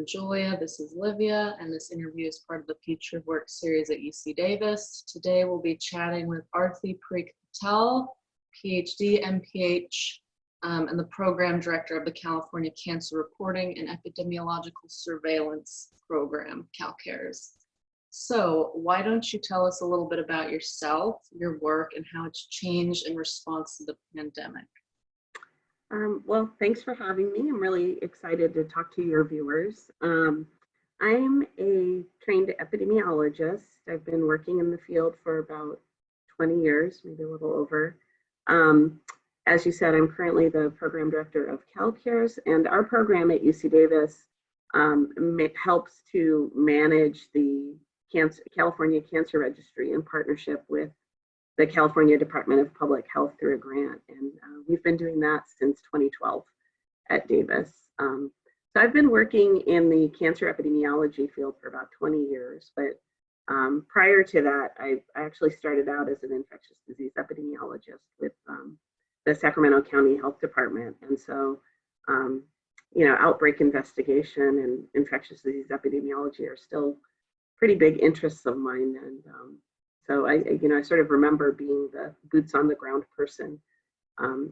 Julia, this is Livia, and this interview is part of the Future of Work series at UC Davis. Today we'll be chatting with Arti Parikh-Patel, PhD, MPH, and the Program Director of the California Cancer Reporting and Epidemiological Surveillance Program, CalCARES. So why don't you tell us a little bit about yourself, your work, and how it's changed in response to the pandemic? Well, thanks for having me. I'm really excited to talk to your viewers. I'm a trained epidemiologist. I've been working in the field for about 20 years, maybe a little over. As you said, I'm currently the program director of CalCARES, and our program at UC Davis helps to manage the California Cancer Registry in partnership with the California Department of Public Health through a grant. And we've been doing that since 2012 at Davis. So I've been working in the cancer epidemiology field for about 20 years, but prior to that, I actually started out as an infectious disease epidemiologist with the Sacramento County Health Department. And so, outbreak investigation and infectious disease epidemiology are still pretty big interests of mine. And so I sort of remember being the boots on the ground person,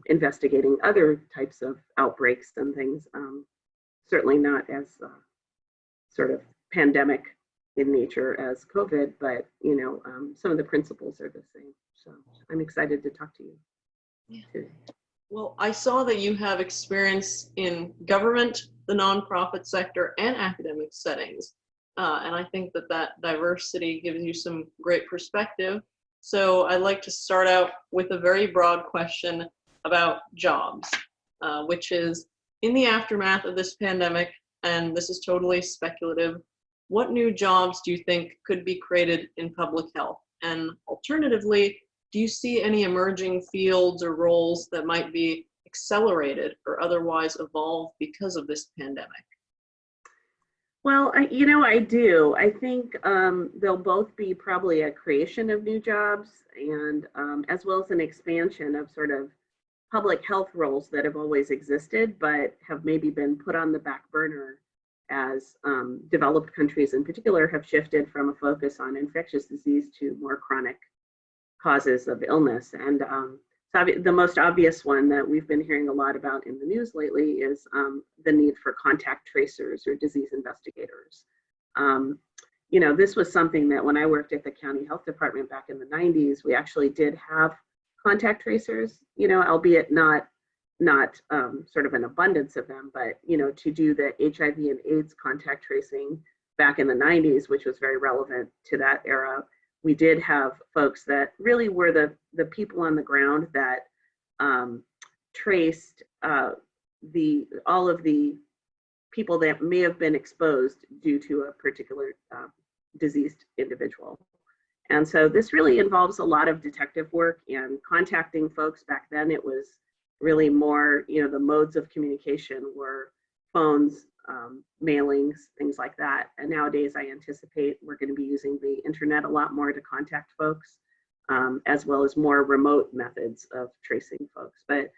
investigating other types of outbreaks and things, certainly not as sort of pandemic in nature as COVID, but some of the principles are the same. So I'm excited to talk to you. Yeah. Well, I saw that you have experience in government, the nonprofit sector, and academic settings. And I think that diversity gives you some great perspective. So I'd like to start out with a very broad question about jobs, which is, in the aftermath of this pandemic, and this is totally speculative, what new jobs do you think could be created in public health? And alternatively, do you see any emerging fields or roles that might be accelerated or otherwise evolve because of this pandemic? Well, I do. I think they'll both be probably a creation of new jobs and as well as an expansion of sort of public health roles that have always existed, but have maybe been put on the back burner as developed countries in particular have shifted from a focus on infectious disease to more chronic causes of illness. And so the most obvious one that we've been hearing a lot about in the news lately is the need for contact tracers or disease investigators. This was something that when I worked at the county health department back in the 90s, we actually did have contact tracers, albeit not sort of an abundance of them, but to do the HIV and AIDS contact tracing back in the 90s, which was very relevant to that era. We did have folks that really were the people on the ground that traced all of the people that may have been exposed due to a particular diseased individual. And so this really involves a lot of detective work and contacting folks. Back then it was really more, the modes of communication were phones, mailings, things like that. And nowadays I anticipate we're going to be using the internet a lot more to contact folks, as well as more remote methods of tracing folks. But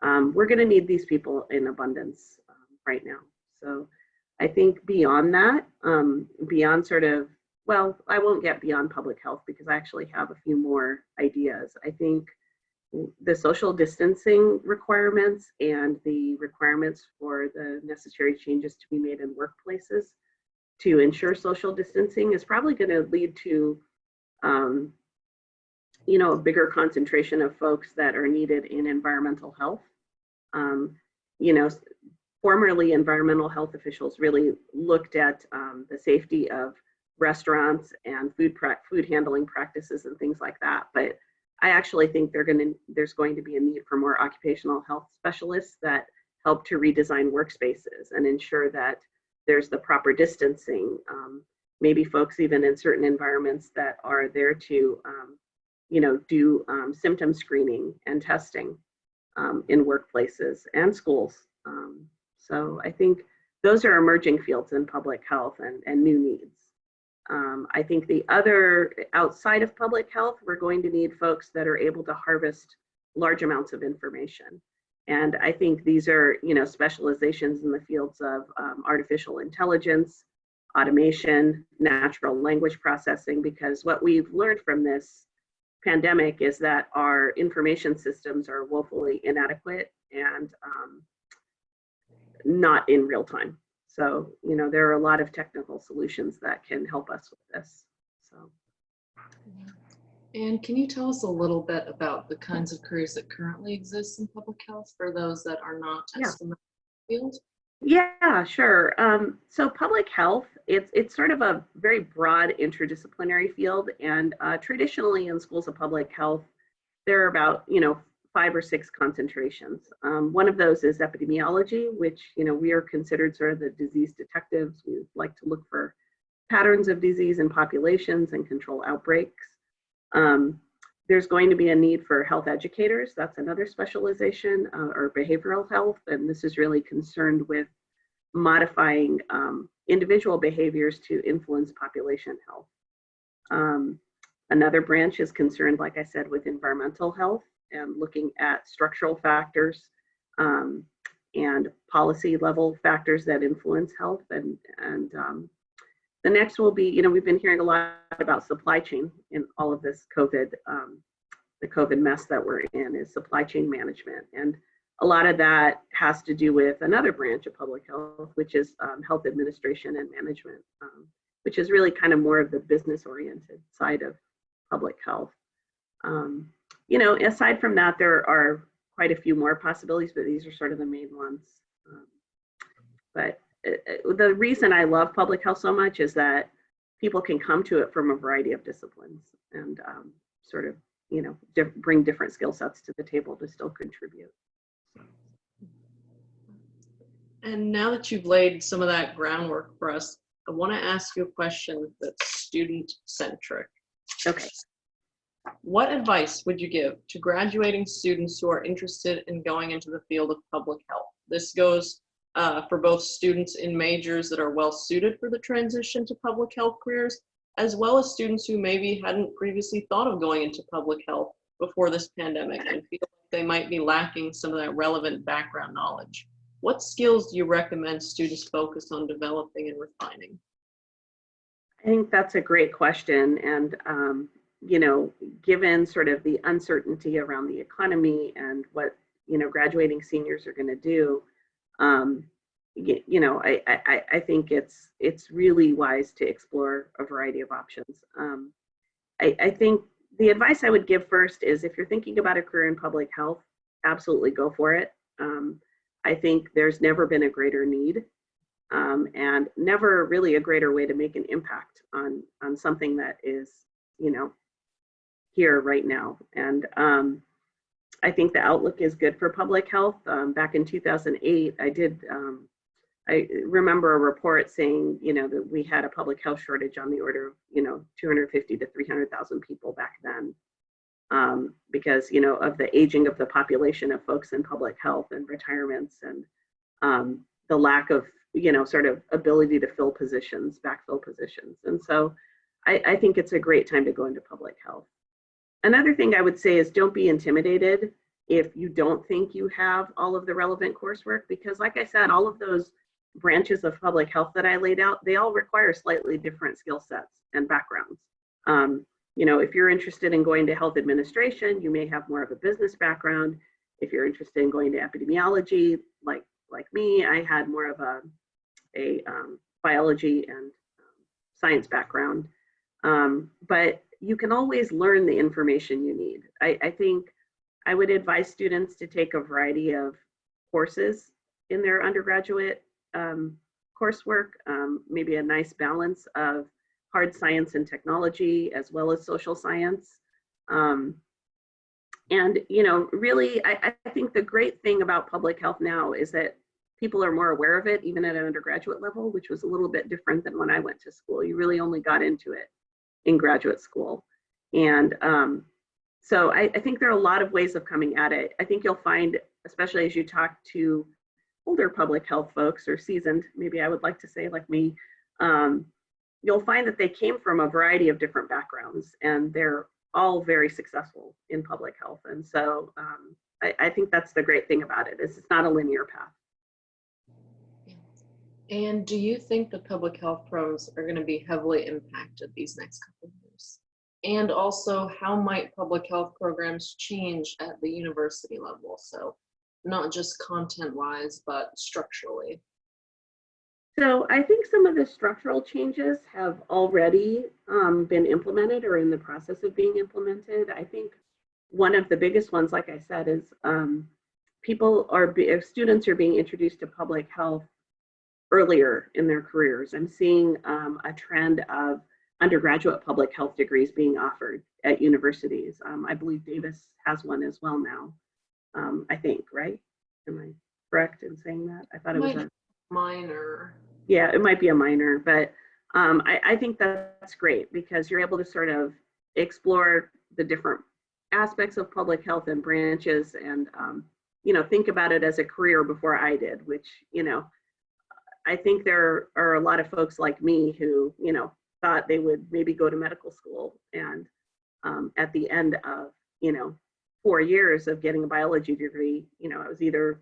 we're going to need these people in abundance right now. So I think beyond that, beyond sort of, well, I won't get beyond public health because I actually have a few more ideas. I think the social distancing requirements and the requirements for the necessary changes to be made in workplaces to ensure social distancing is probably going to lead to, a bigger concentration of folks that are needed in environmental health. Formerly environmental health officials really looked at the safety of restaurants and food handling practices and things like that, but I actually think there's going to be a need for more occupational health specialists that help to redesign workspaces and ensure that there's the proper distancing. Maybe folks even in certain environments that are there to, do symptom screening and testing in workplaces and schools. So I think those are emerging fields in public health and new needs. I think the other, outside of public health, we're going to need folks that are able to harvest large amounts of information. And I think these are, specializations in the fields of artificial intelligence, automation, natural language processing, because what we've learned from this pandemic is that our information systems are woefully inadequate and not in real time. So, there are a lot of technical solutions that can help us with this. So. And can you tell us a little bit about the kinds of careers that currently exist in public health for those that are not as familiar with the field? Yeah, sure. So public health, it's sort of a very broad interdisciplinary field, and traditionally in schools of public health, there are about 5 or 6 concentrations. One of those is epidemiology, which we are considered sort of the disease detectives. We like to look for patterns of disease in populations and control outbreaks. There's going to be a need for health educators. That's another specialization, or behavioral health. And this is really concerned with modifying individual behaviors to influence population health. Another branch is concerned, like I said, with environmental health and looking at structural factors and policy level factors that influence health. And the next will be, we've been hearing a lot about supply chain in all of this COVID, the COVID mess that we're in, is supply chain management. And a lot of that has to do with another branch of public health, which is health administration and management, which is really kind of more of the business oriented side of public health. Aside from that, there are quite a few more possibilities, but these are sort of the main ones. But the reason I love public health so much is that people can come to it from a variety of disciplines and sort of, bring different skill sets to the table to still contribute. And now that you've laid some of that groundwork for us, I want to ask you a question that's student-centric. Okay. What advice would you give to graduating students who are interested in going into the field of public health? This goes for both students in majors that are well suited for the transition to public health careers, as well as students who maybe hadn't previously thought of going into public health before this pandemic and feel like they might be lacking some of that relevant background knowledge. What skills do you recommend students focus on developing and refining? I think that's a great question. And, given sort of the uncertainty around the economy and what, graduating seniors are going to do, I think it's really wise to explore a variety of options. I think the advice I would give first is, if you're thinking about a career in public health, absolutely go for it. I think there's never been a greater need, and never really a greater way to make an impact on something that is, here right now. And I think the outlook is good for public health. Back in 2008, I remember a report saying, that we had a public health shortage on the order of, 250 to 300,000 people back then, because, of the aging of the population of folks in public health and retirements and the lack of, sort of ability to fill positions, backfill positions. And so I think it's a great time to go into public health. Another thing I would say is, don't be intimidated if you don't think you have all of the relevant coursework, because like I said, all of those branches of public health that I laid out, they all require slightly different skill sets and backgrounds. If you're interested in going to health administration, you may have more of a business background. If you're interested in going to epidemiology, like me, I had more of a biology and science background. But you can always learn the information you need. I think I would advise students to take a variety of courses in their undergraduate coursework, maybe a nice balance of hard science and technology, as well as social science. And, really, I think the great thing about public health now is that people are more aware of it, even at an undergraduate level, which was a little bit different than when I went to school. You really only got into it in graduate school. And so I think there are a lot of ways of coming at it. I think you'll find, especially as you talk to older public health folks, or seasoned, maybe I would like to say, like me, you'll find that they came from a variety of different backgrounds, and they're all very successful in public health. And so I think that's the great thing about it, is it's not a linear path. And do you think the public health programs are going to be heavily impacted these next couple of years? And also, how might public health programs change at the university level? So not just content-wise, but structurally. So I think some of the structural changes have already been implemented or in the process of being implemented. I think one of the biggest ones, like I said, is students are being introduced to public health earlier in their careers. I'm seeing a trend of undergraduate public health degrees being offered at universities. I believe Davis has one as well now, I think, right? Am I correct in saying that? I thought it was a minor. Yeah, it might be a minor, but I think that's great because you're able to sort of explore the different aspects of public health and branches and, think about it as a career before I did, which, I think there are a lot of folks like me who, thought they would maybe go to medical school. And at the end of, 4 years of getting a biology degree, I was either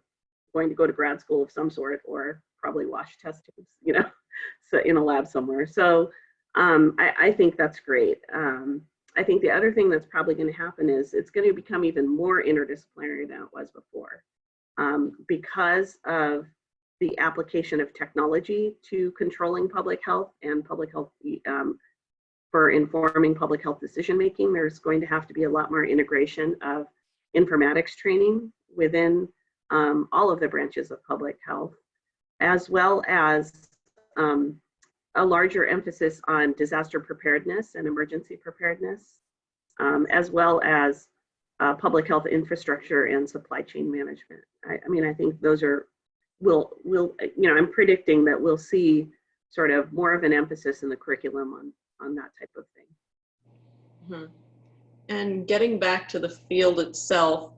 going to go to grad school of some sort or probably wash test tubes, so in a lab somewhere. So I think that's great. I think the other thing that's probably going to happen is it's going to become even more interdisciplinary than it was before because of the application of technology to controlling public health and public health for informing public health decision making. There's going to have to be a lot more integration of informatics training within all of the branches of public health, as well as a larger emphasis on disaster preparedness and emergency preparedness, as well as public health infrastructure and supply chain management. I think those are, I'm predicting that we'll see sort of more of an emphasis in the curriculum on that type of thing. Mm-hmm. And getting back to the field itself,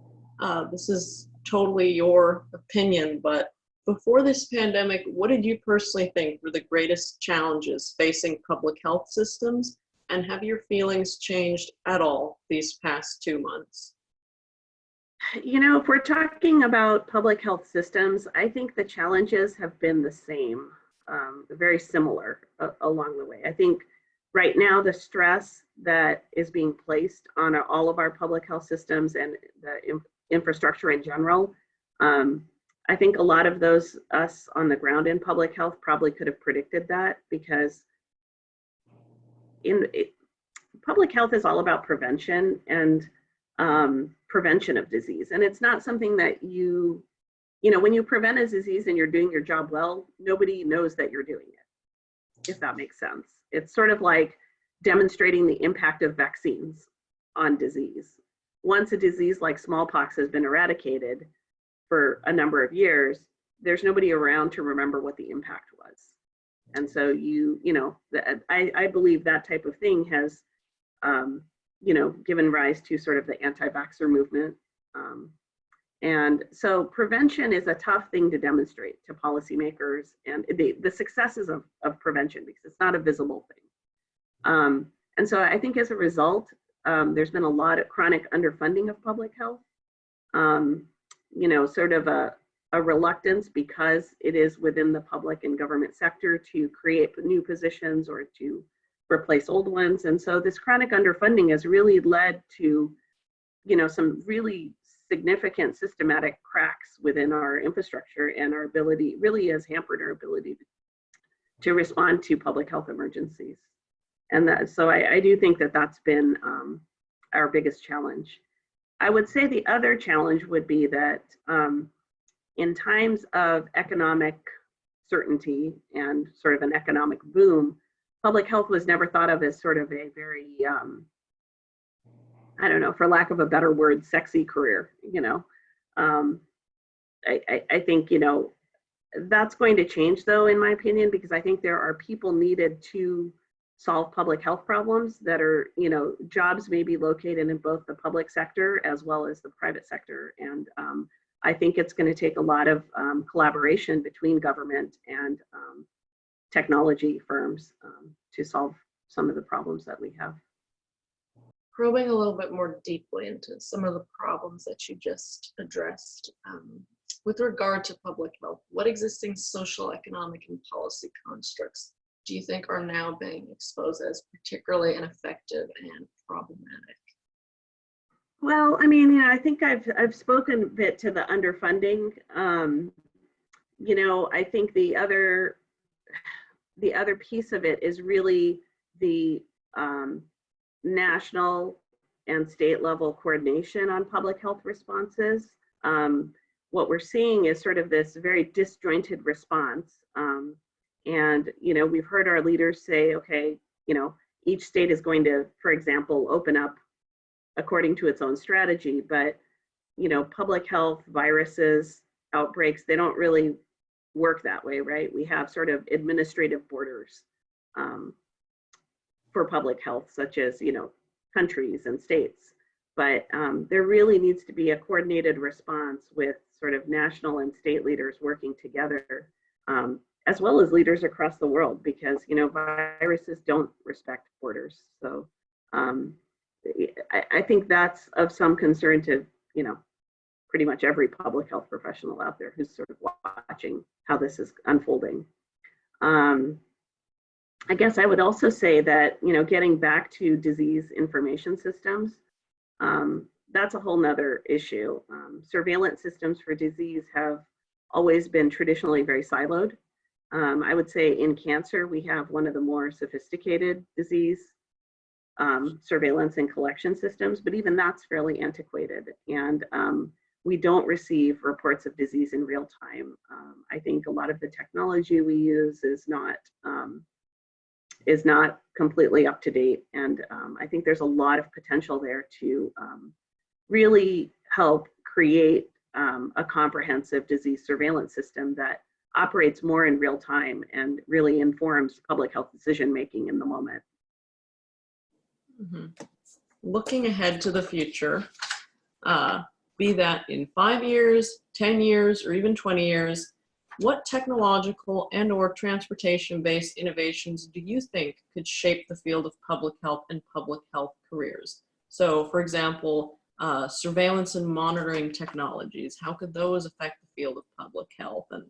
this is totally your opinion, but before this pandemic, what did you personally think were the greatest challenges facing public health systems? And have your feelings changed at all these past 2 months? If we're talking about public health systems, I think the challenges have been the same, very similar along the way. I think right now the stress that is being placed on all of our public health systems and the infrastructure in general, I think a lot of us on the ground in public health probably could have predicted that, because public health is all about prevention and prevention of disease. And it's not something that when you prevent a disease and you're doing your job well, nobody knows that you're doing it, if that makes sense. It's sort of like demonstrating the impact of vaccines on disease. Once a disease like smallpox has been eradicated for a number of years, there's nobody around to remember what the impact was. And so I believe that type of thing has given rise to sort of the anti-vaxxer movement. And so prevention is a tough thing to demonstrate to policymakers and the successes of prevention, because it's not a visible thing. And so I think as a result, there's been a lot of chronic underfunding of public health, sort of a reluctance, because it is within the public and government sector, to create new positions or to replace old ones. And so this chronic underfunding has really led to, some really significant systematic cracks within our infrastructure, and our ability really has hampered our ability to respond to public health emergencies. And so I do think that that's been our biggest challenge. I would say the other challenge would be that in times of economic certainty and sort of an economic boom, public health was never thought of as sort of a very, I don't know, for lack of a better word, sexy career. I think, that's going to change, though, in my opinion, because I think there are people needed to solve public health problems that are, jobs may be located in both the public sector as well as the private sector. And I think it's going to take a lot of collaboration between government and technology firms to solve some of the problems that we have. probing a little bit more deeply into some of the problems that you just addressed, with regard to public health, what existing social, economic, and policy constructs do you think are now being exposed as particularly ineffective and problematic? Well, I mean, I think I've spoken a bit to the underfunding. I think the other piece of it is really the national and state level coordination on public health responses. What we're seeing is sort of this very disjointed response. And, we've heard our leaders say, okay, each state is going to, for example, open up according to its own strategy, but, public health, viruses, outbreaks, they don't really work that way, right? We have sort of administrative borders for public health, such as, countries and states. But there really needs to be a coordinated response with sort of national and state leaders working together, as well as leaders across the world, because, viruses don't respect borders. So I think that's of some concern to, pretty much every public health professional out there who's sort of watching how this is unfolding. I guess I would also say that, getting back to disease information systems, that's a whole nother issue. Surveillance systems for disease have always been traditionally very siloed. I would say in cancer, we have one of the more sophisticated disease surveillance and collection systems, but even that's fairly antiquated. And we don't receive reports of disease in real time. I think a lot of the technology we use is not completely up to date. And I think there's a lot of potential there to really help create a comprehensive disease surveillance system that operates more in real time and really informs public health decision-making in the moment. Mm-hmm. Looking ahead to the future, be that in 5 years, 10 years, or even 20 years, what technological and/or transportation-based innovations do you think could shape the field of public health and public health careers? So, for example, surveillance and monitoring technologies, how could those affect the field of public health? And,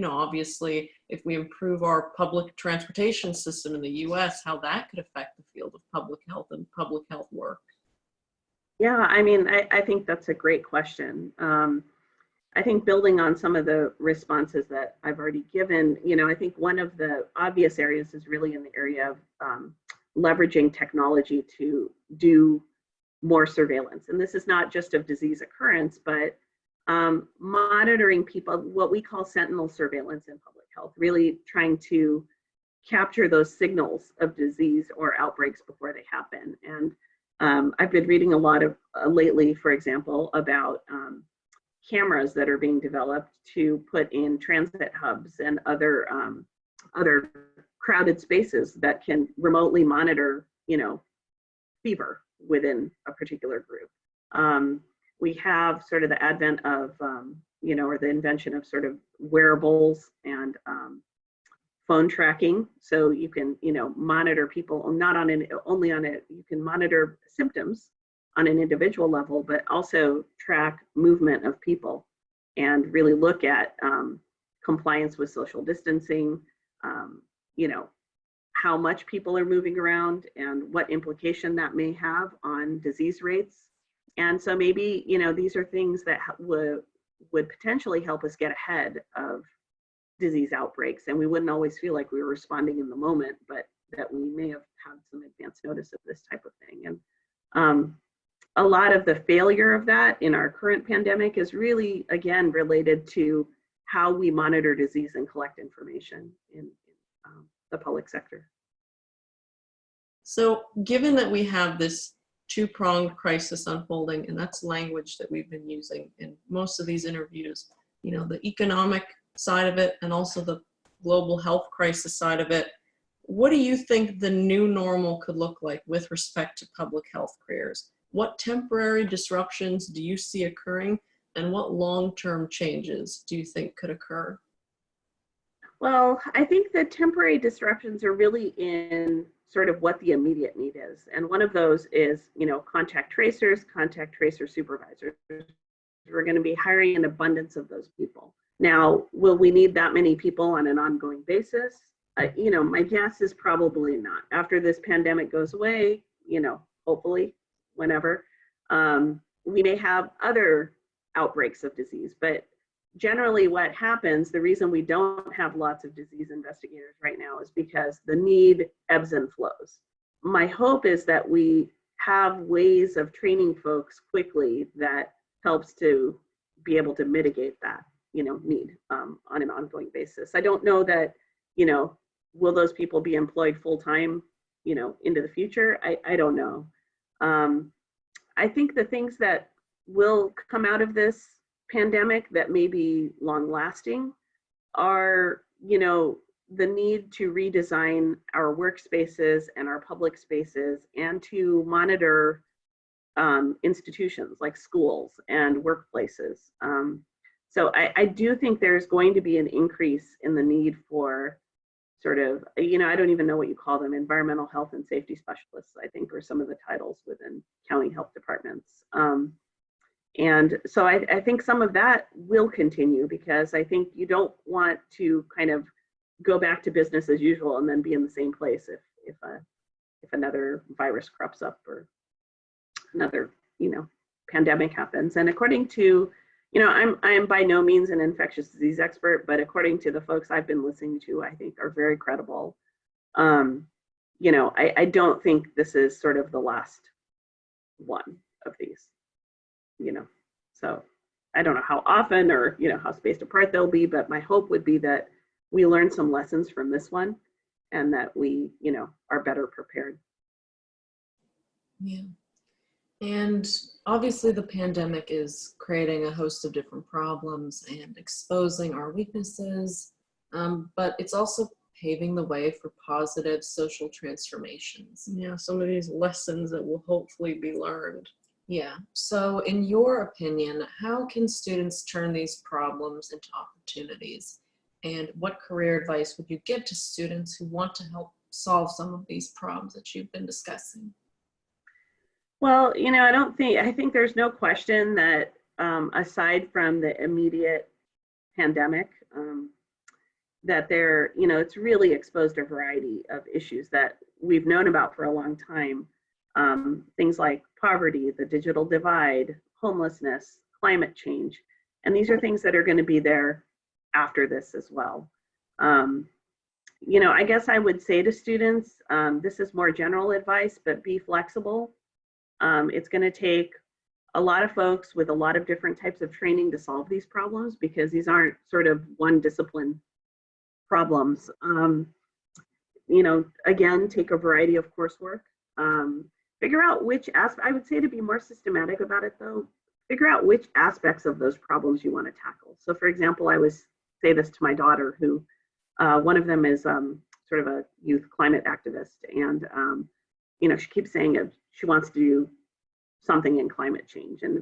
obviously, if we improve our public transportation system in the US, how that could affect the field of public health and public health work? Yeah, I mean, I think that's a great question. I think building on some of the responses that I've already given, I think one of the obvious areas is really in the area of leveraging technology to do more surveillance. And this is not just of disease occurrence, but monitoring people, what we call sentinel surveillance in public health, really trying to capture those signals of disease or outbreaks before they happen. And I've been reading a lot of lately, for example, about cameras that are being developed to put in transit hubs and other crowded spaces that can remotely monitor, fever within a particular group. We have sort of the advent of, or the invention of sort of wearables and phone tracking. So you can, monitor people not on you can monitor symptoms on an individual level, but also track movement of people and really look at compliance with social distancing, how much people are moving around and what implication that may have on disease rates. And so maybe, these are things that would potentially help us get ahead of disease outbreaks. And we wouldn't always feel like we were responding in the moment, but that we may have had some advance notice of this type of thing. And a lot of the failure of that in our current pandemic is really, again, related to how we monitor disease and collect information in the public sector. So given that we have this two-pronged crisis unfolding, and that's language that we've been using in most of these interviews, the economic side of it and also the global health crisis side of it, what do you think the new normal could look like with respect to public health careers? What temporary disruptions do you see occurring, and what long-term changes do you think could occur? Well, I think the temporary disruptions are really in sort of what the immediate need is. And one of those is, contact tracers, contact tracer supervisors. We're going to be hiring an abundance of those people. Now, will we need that many people on an ongoing basis? My guess is probably not. After this pandemic goes away, hopefully, whenever, we may have other outbreaks of disease. But generally what happens, the reason we don't have lots of disease investigators right now is because the need ebbs and flows. My hope is that we have ways of training folks quickly that helps to be able to mitigate that, need on an ongoing basis. I don't know that, will those people be employed full-time, into the future? I don't know. I think the things that will come out of this pandemic that may be long-lasting are, the need to redesign our workspaces and our public spaces and to monitor institutions like schools and workplaces. So I do think there's going to be an increase in the need for sort of, I don't even know what you call them, environmental health and safety specialists, I think, are some of the titles within county health departments. And so I think some of that will continue, because I think you don't want to kind of go back to business as usual and then be in the same place if another virus crops up or another pandemic happens. And according to, I'm by no means an infectious disease expert, but according to the folks I've been listening to, I think are very credible. I don't think this is sort of the last one of these. So I don't know how often or, how spaced apart they'll be, but my hope would be that we learn some lessons from this one and that we, are better prepared. Yeah. And obviously the pandemic is creating a host of different problems and exposing our weaknesses, but it's also paving the way for positive social transformations. Yeah, some of these lessons that will hopefully be learned. Yeah. So in your opinion, how can students turn these problems into opportunities? And what career advice would you give to students who want to help solve some of these problems that you've been discussing? Well, I think there's no question that aside from the immediate pandemic, that it's really exposed a variety of issues that we've known about for a long time. Things like poverty, the digital divide, homelessness, climate change. And these are things that are going to be there after this as well. I guess I would say to students, this is more general advice, but be flexible. It's going to take a lot of folks with a lot of different types of training to solve these problems, because these aren't sort of one discipline problems. Again, take a variety of coursework. Figure out which I would say, to be more systematic about it though, figure out which aspects of those problems you want to tackle. So for example, I always say this to my daughter, who one of them is sort of a youth climate activist, and she keeps saying she wants to do something in climate change, and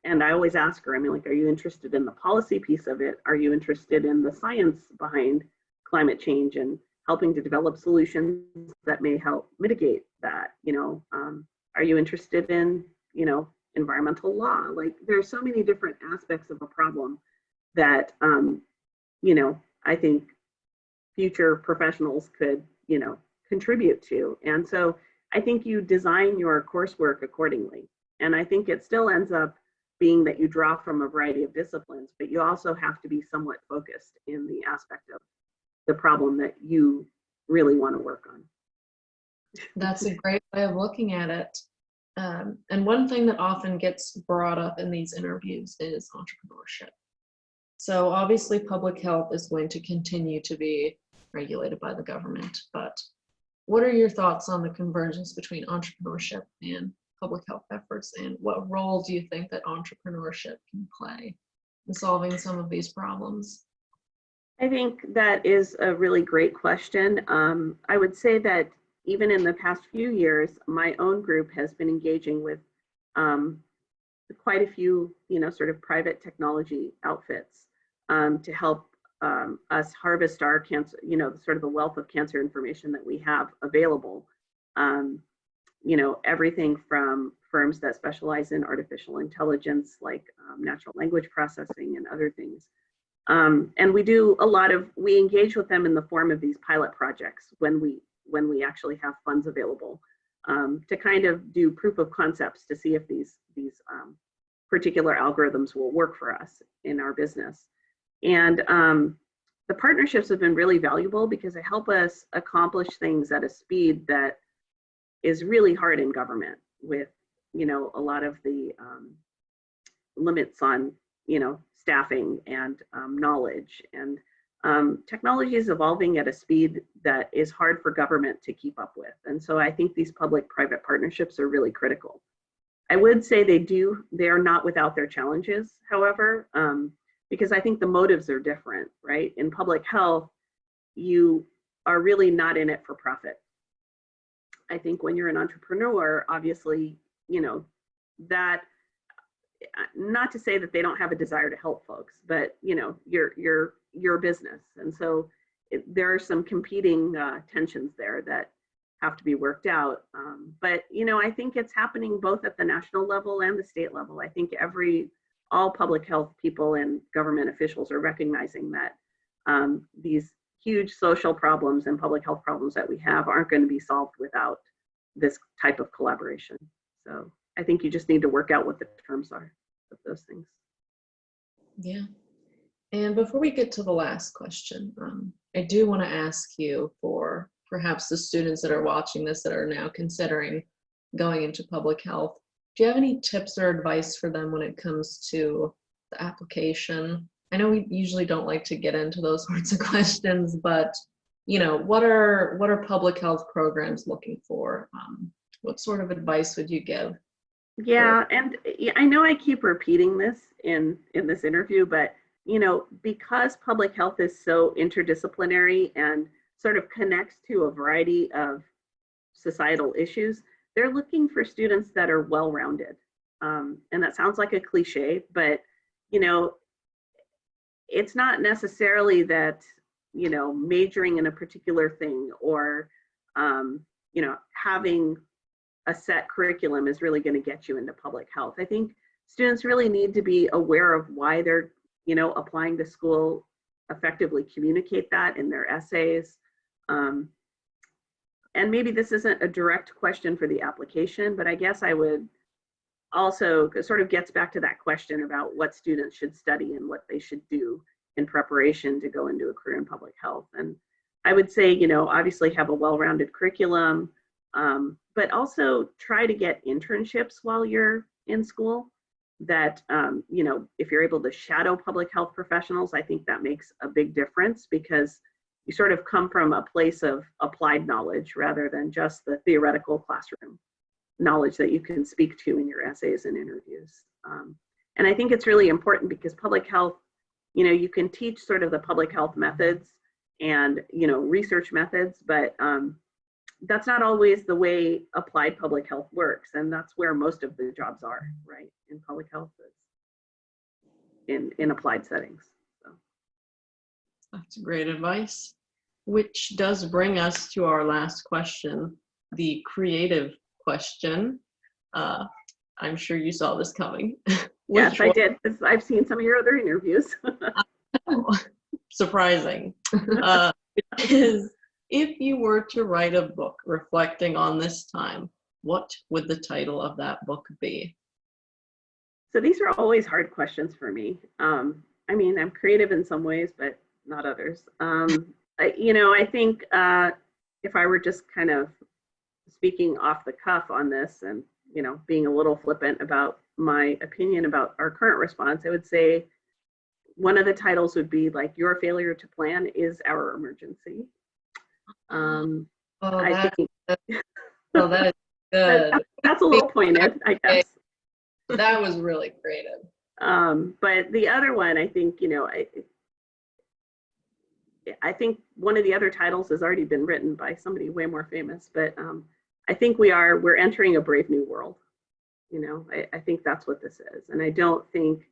and I always ask her, are you interested in the policy piece of it? Are you interested in the science behind climate change and helping to develop solutions that may help mitigate that? Are you interested in environmental law? Like, there's so many different aspects of a problem that I think future professionals could contribute to. And so I think you design your coursework accordingly. And I think it still ends up being that you draw from a variety of disciplines, but you also have to be somewhat focused in the aspect of the problem that you really want to work on. That's a great way of looking at it. And one thing that often gets brought up in these interviews is entrepreneurship. So obviously public health is going to continue to be regulated by the government, but what are your thoughts on the convergence between entrepreneurship and public health efforts, and what role do you think that entrepreneurship can play in solving some of these problems? I think that is a really great question. I would say that even in the past few years, my own group has been engaging with quite a few, sort of private technology outfits to help us harvest our cancer, sort of the wealth of cancer information that we have available. Everything from firms that specialize in artificial intelligence, like natural language processing and other things. And we engage with them in the form of these pilot projects when we actually have funds available, to kind of do proof of concepts to see if these particular algorithms will work for us in our business. And the partnerships have been really valuable because they help us accomplish things at a speed that is really hard in government, with a lot of the limits on staffing and knowledge, and technology is evolving at a speed that is hard for government to keep up with. And so I think these public-private partnerships are really critical. I would say they are not without their challenges, however, because I think the motives are different, right? In public health, you are really not in it for profit. I think when you're an entrepreneur, obviously, that, not to say that they don't have a desire to help folks, but your business. And so there are some competing tensions there that have to be worked out. But I think it's happening both at the national level and the state level. I think all public health people and government officials are recognizing that these huge social problems and public health problems that we have aren't going to be solved without this type of collaboration. So I think you just need to work out what the terms are of those things. Yeah. And before we get to the last question, I do want to ask you, for perhaps the students that are watching this that are now considering going into public health, do you have any tips or advice for them when it comes to the application? I know we usually don't like to get into those sorts of questions, but what are public health programs looking for? What sort of advice would you give? Yeah, and I know I keep repeating this in this interview, but because public health is so interdisciplinary and sort of connects to a variety of societal issues, they're looking for students that are well-rounded. And that sounds like a cliche, but it's not necessarily that majoring in a particular thing or having a set curriculum is really going to get you into public health. I think students really need to be aware of why they're applying to school, effectively communicate that in their essays. And maybe this isn't a direct question for the application, but I guess I would also, it sort of gets back to that question about what students should study and what they should do in preparation to go into a career in public health. And I would say, obviously have a well-rounded curriculum, but also try to get internships while you're in school. That, if you're able to shadow public health professionals, I think that makes a big difference, because you sort of come from a place of applied knowledge rather than just the theoretical classroom knowledge that you can speak to in your essays and interviews. And I think it's really important because public health, you can teach sort of the public health methods and, research methods, but that's not always the way applied public health works. And that's where most of the jobs are, right? In public health, in applied settings. So. That's great advice, which does bring us to our last question, the creative question. I'm sure you saw this coming. Yes, I did. I've seen some of your other interviews. Surprising. Is, if you were to write a book reflecting on this time, what would the title of that book be? So these are always hard questions for me. I mean, I'm creative in some ways, but not others. I think if I were just kind of speaking off the cuff on this and, being a little flippant about my opinion about our current response, I would say one of the titles would be like, "Your failure to plan is our emergency." I think that is good. That's a little pointed, I guess. That was really creative. But the other one, I think, I think one of the other titles has already been written by somebody way more famous, but I think we're entering a brave new world. I think that's what this is. And I don't think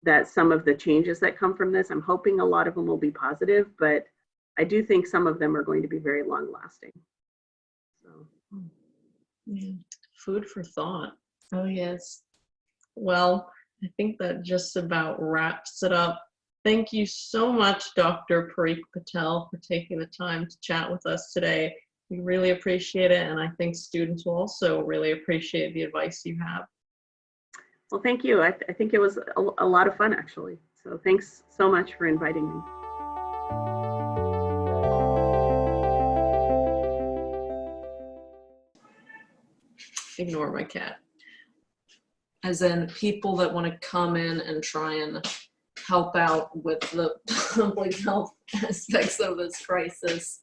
that some of the changes that come from this, I'm hoping a lot of them will be positive, but I do think some of them are going to be very long lasting. So. Yeah. Food for thought. Oh, yes. Well, I think that just about wraps it up. Thank you so much, Dr. Parikh-Patel, for taking the time to chat with us today. We really appreciate it, and I think students will also really appreciate the advice you have. Well, thank you. I think it was a lot of fun, actually. So thanks so much for inviting me. Ignore my cat. As in people that want to come in and try and help out with the public health aspects of this crisis.